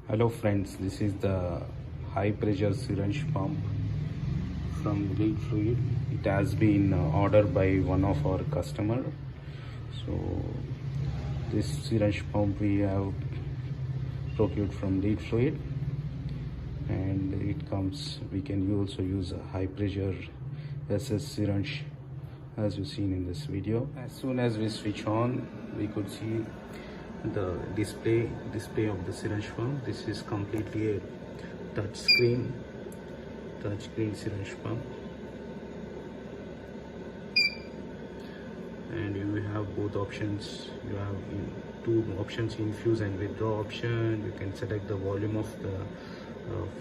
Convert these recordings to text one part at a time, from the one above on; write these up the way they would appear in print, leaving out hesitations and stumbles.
Hello friends, this is the high pressure syringe pump from leadfluid. It has been ordered by one of our customer. So this syringe pump we have procured from leadfluid, and it comes, we can also use a high pressure SS syringe as you've seen in this video. As soon as we switch on, we could see the display of the syringe pump. This is completely a touch screen syringe pump, and you have both options. You have two options: infuse and withdraw option. You can select the volume of the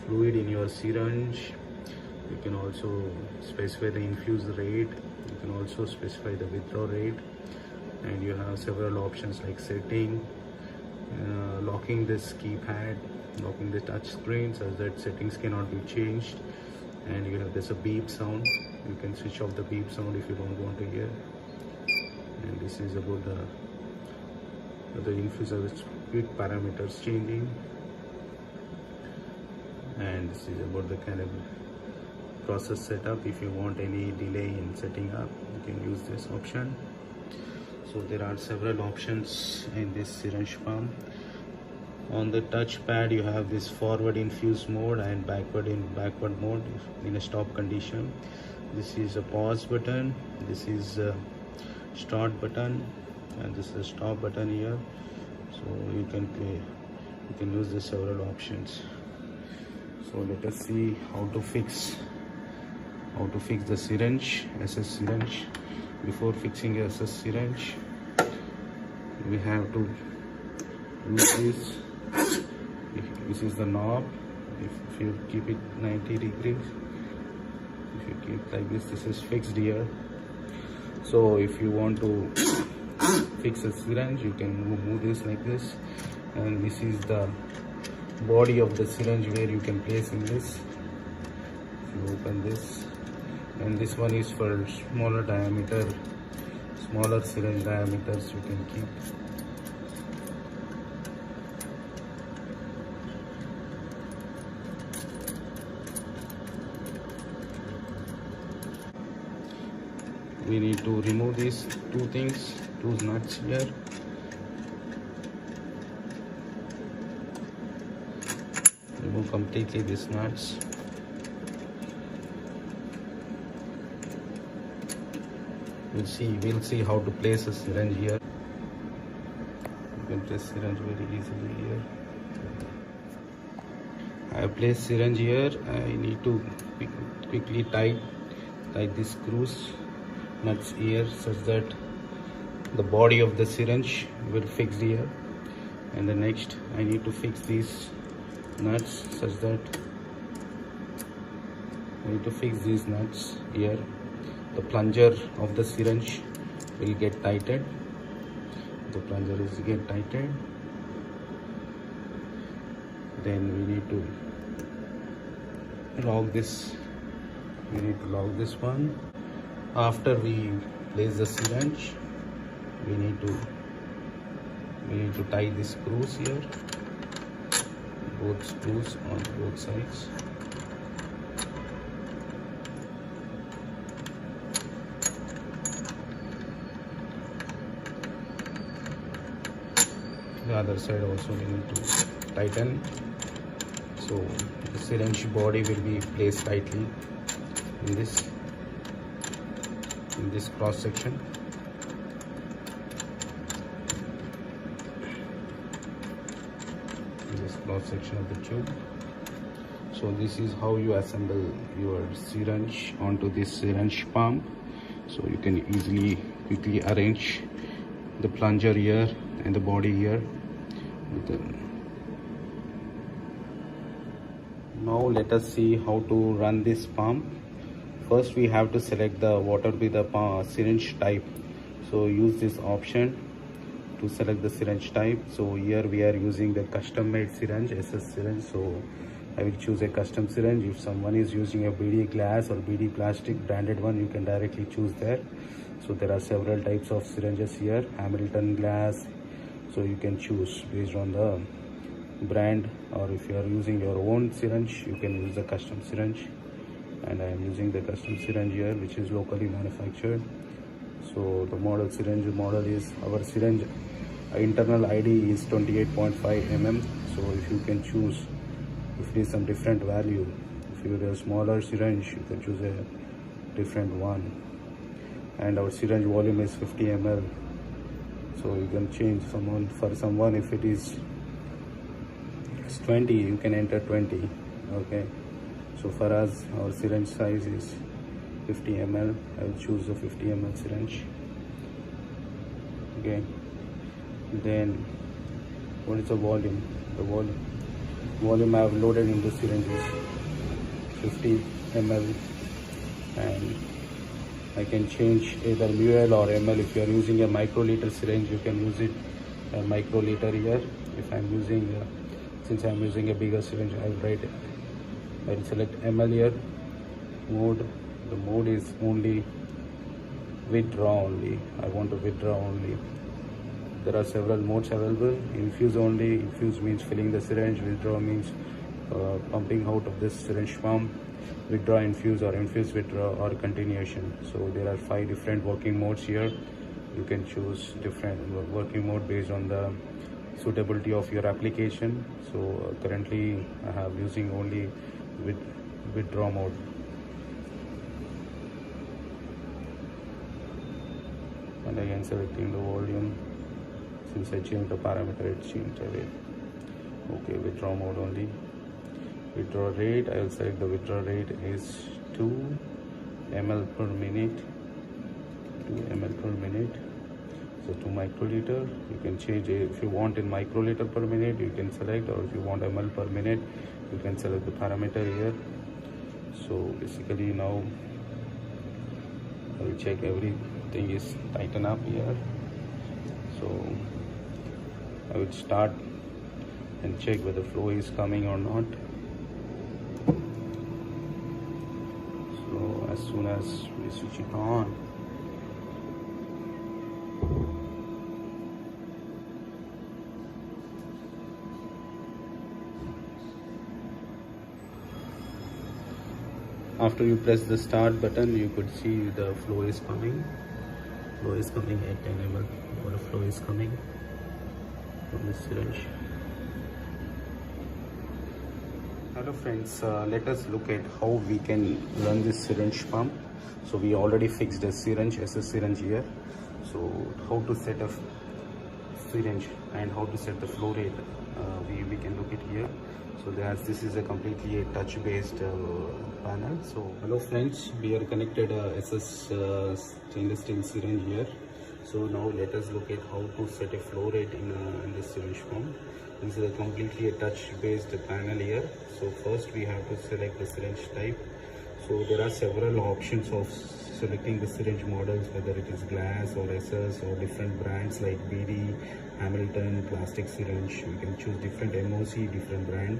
fluid in your syringe. You can also specify the infuse rate. You can also specify the withdraw rate, and you have several options like setting, locking this keypad, locking the touch screen so that settings cannot be changed, and there's a beep sound. You can switch off the beep sound if you don't want to hear. And this is about the infuser with quick parameters changing, and this is about the kind of process setup. If you want any delay in setting up, you can use this option. So there are several options in this syringe pump. On the touchpad you have this forward infuse mode and backward mode in a stop condition. This is a pause button, this is a start button, and this is a stop button here. So you can use the several options. So let us see how to fix the syringe, SS syringe. Before fixing SS syringe, we have to use this. This is the knob. If you keep it 90 degrees, if you keep like this is fixed here. So if you want to fix a syringe, you can move this like this, and this is the body of the syringe where you can place in this. If you open this, and this one is for smaller syringe diameters, you can keep. We need to remove these two nuts here. Remove completely these nuts. We'll see how to place a syringe here. You can place syringe very easily here. I have placed syringe here. I need to quickly tight these screws, nuts here, such that the body of the syringe will fix here. And the next, I need to fix these nuts such that I need to fix these nuts here. The plunger of the syringe will get tightened. The plunger is get tightened. Then we need to lock this. We need to lock this one. After we place the syringe, we need to tie the screws here. Both screws on both sides. The other side also we need to tighten. So the syringe body will be placed tightly in this cross section. In this cross section of the tube. So this is how you assemble your syringe onto this syringe pump. So you can quickly arrange the plunger here and the body here. Now let us see how to run this pump. First we have to select what will be the syringe type. So use this option to select the syringe type. So here we are using the custom made syringe, SS syringe. So I will choose a custom syringe. If someone is using a BD glass or BD plastic branded one, you can directly choose there. So there are several types of syringes here. Hamilton glass. So you can choose based on brand, or if you are using your own syringe, you can use the custom syringe. And I am using the custom syringe here, which is locally manufactured. So the model syringe model is, our syringe internal ID is 28.5 mm. So if you can choose, if it is some different value, if you have a smaller syringe, you can choose a different one. And our syringe volume is 50 ml. So you can change someone, for someone if it is 20, you can enter 20. Okay, so for us, our syringe size is 50 ml. I will choose the 50 ml syringe. Okay, then what is the volume? The volume I have loaded in the syringe is 50 ml, and I can change either ml or ml. If you are using a microliter syringe, you can use it a microliter here. If I'm using since I'm using a bigger syringe, I'll select ml here. Mode, the mode is only withdraw only. I want to withdraw only. There are several modes available. Infuse only. Infuse means filling the syringe. Withdraw means pumping out of this syringe pump. Withdraw, infuse, or infuse, withdraw, or continuation. So there are 5 different working modes here. You can choose different working mode based on the suitability of your application. So currently I have using only withdraw mode. And again selecting the volume. Since I changed the parameter, it changed away. Okay, withdraw mode only. Withdraw rate, I will select the withdraw rate is 2 ml per minute. 2 ml per minute. So 2 microliter. You can change it if you want in microliter per minute, you can select, or if you want ml per minute, you can select the parameter here. So basically now I will check everything is tightened up here. So I will start and check whether flow is coming or not. So as soon as we switch it on, after you press the start button, you could see the flow is coming. Flow is coming at 10 ml. Water flow is coming from this syringe. Hello friends, let us look at how we can run this syringe pump. So we already fixed the syringe as a syringe here. So how to set a syringe and how to set the flow rate, we can look at here. So this is a completely touch based panel. So hello friends, we are connected SS stainless steel syringe here. So now let us look at how to set a flow rate in this syringe pump. This is a completely touch based panel here. So first we have to select the syringe type. So there are several options of selecting the syringe models, whether it is glass or SS or different brands like BD, Hamilton, plastic syringe. We can choose different MOC, different brand.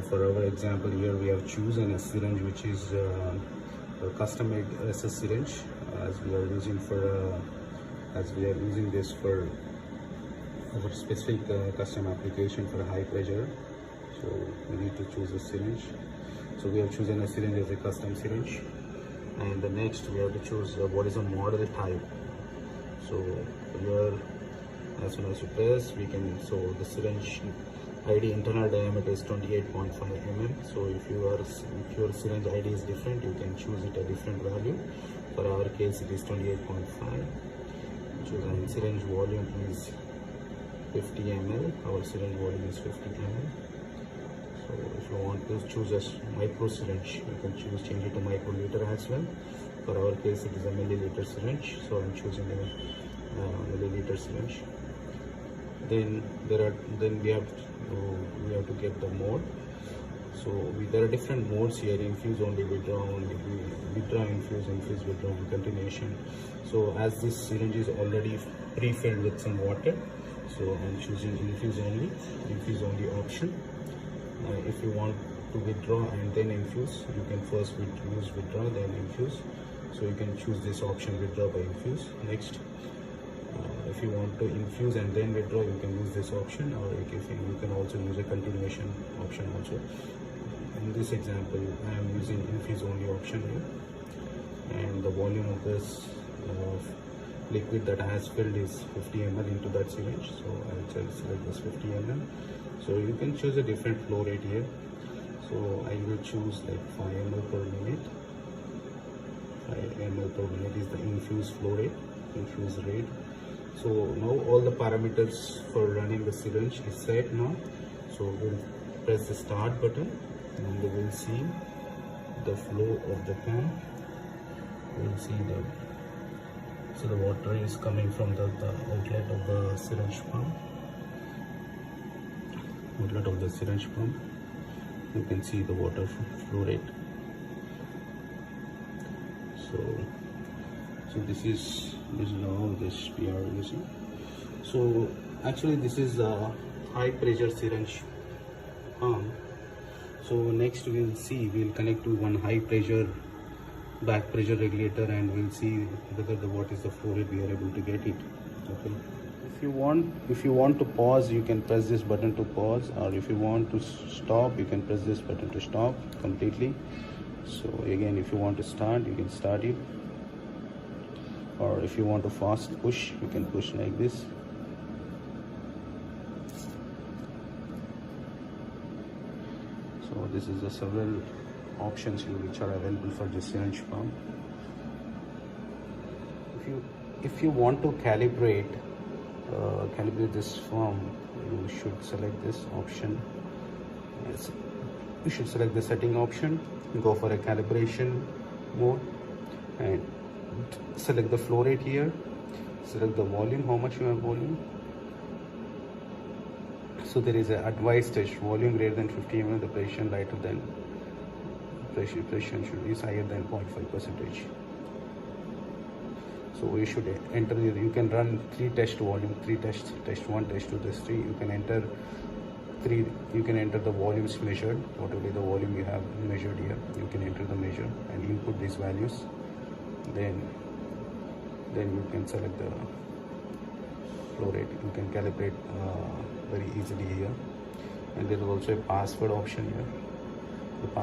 For our example here, we have chosen a syringe which is a custom made SS syringe, as we are using this for our specific custom application for high pressure. So we need to choose a syringe. So we have chosen a syringe as a custom syringe, and the next we have to choose what is a model type. So here, as soon as you press, we can, so the syringe ID internal diameter is 28.5 mm. So if your syringe ID is different, you can choose it a different value. For our case, it is 28.5. Choose, and syringe volume is 50 ml. Our syringe volume is 50 ml. So if you want to choose a micro syringe, you can change it to microliter as well. For our case, it is a milliliter syringe, so I'm choosing a milliliter syringe. Then we have to get the mode. So there are different modes here: infuse only, withdraw only, withdraw, infuse, infuse, withdraw, and continuation. So as this syringe is already pre-filled with some water, so I'm choosing infuse only option. If you want to withdraw and then infuse, you can first use withdraw, then infuse. So you can choose this option, withdraw by infuse. Next, if you want to infuse and then withdraw, you can use this option, or you can also use a continuation option also. In this example, I am using infuse only option here, and the volume of this liquid that has filled is 50 ml into that syringe. So I'll just select this 50 ml. So you can choose a different flow rate here. So I will choose like 5 ml per minute. 5 ml per minute is the infuse flow rate, infuse rate. So now all the parameters for running the syringe is set now. So we'll press the start button and we'll see the flow of the pump. We'll see the water is coming from the outlet of the syringe pump. Outlet of the syringe pump. You can see the water flow rate. So this is now this we are using. So actually this is a high pressure syringe pump. So next we'll connect to one high pressure back pressure regulator, and we'll see whether what is the flow rate we are able to get it. Okay. If you want to pause, you can press this button to pause, or if you want to stop, you can press this button to stop completely. So again, if you want to start, you can start it, or if you want to fast push, you can push like this. So this is the several options which are available for the syringe pump. If you want to calibrate this pump, you should select this option. Yes. You should select the setting option, go for a calibration mode, and select the flow rate here. Select the volume, how much you have volume. So there is an advised test volume greater than 50 ml, the pressure lighter than pressure should be higher than 0.5%. So you should enter you can run 3 test volume, 3 test 1, test 2, test 3. You can enter the volumes measured, whatever the volume you have measured here. You can enter the measure and input these values. Then you can select the flow rate. You can calibrate very easily here. And there is also a password option here.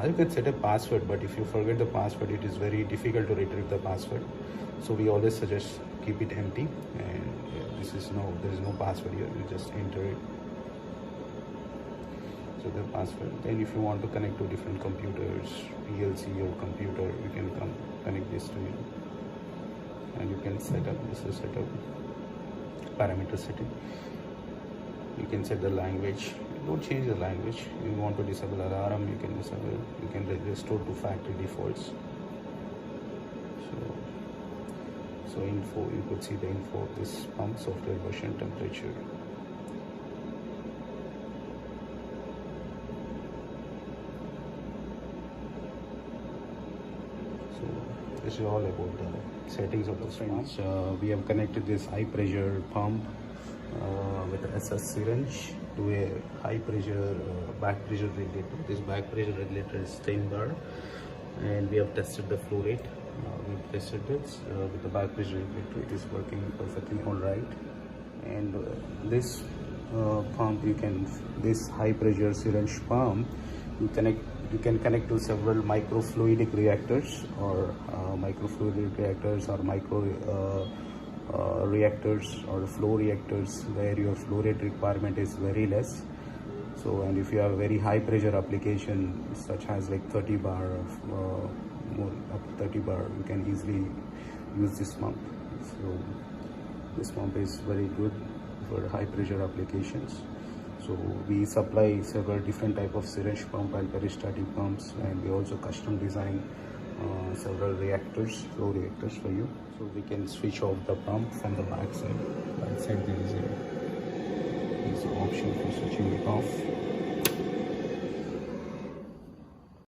You can set a password, but if you forget the password, it is very difficult to retrieve the password. So we always suggest keep it empty, and there is no password here. You just enter it. So the password. Then if you want to connect to different computers, PLC or computer, you can connect this to it, and you can set up. This is set up parameter setting. You can set the language. Don't change the language. If you want to disable alarm, you can disable. You can restore to factory defaults. So info, you could see the info of this pump, software version, temperature. So this is all about the settings of the pump. We have connected this high pressure pump with SS syringe to a high pressure back pressure regulator. This back pressure regulator is 10 bar, and we have tested the flow rate. We tested this with the back pressure regulator. It is working perfectly all right. And this pump, this high pressure syringe pump, you can connect to several microfluidic reactors, or microfluidic reactors, or micro reactors, or flow reactors, where your flow rate requirement is very less. So, and if you have a very high pressure application, such as like 30 bar more up to 30 bar, you can easily use this pump. So this pump is very good for high pressure applications. So we supply several different type of syringe pump and peristatic pumps, and we also custom design several reactors, flow reactors for you. So we can switch off the pump from the back side. Back side there is an option for switching it off.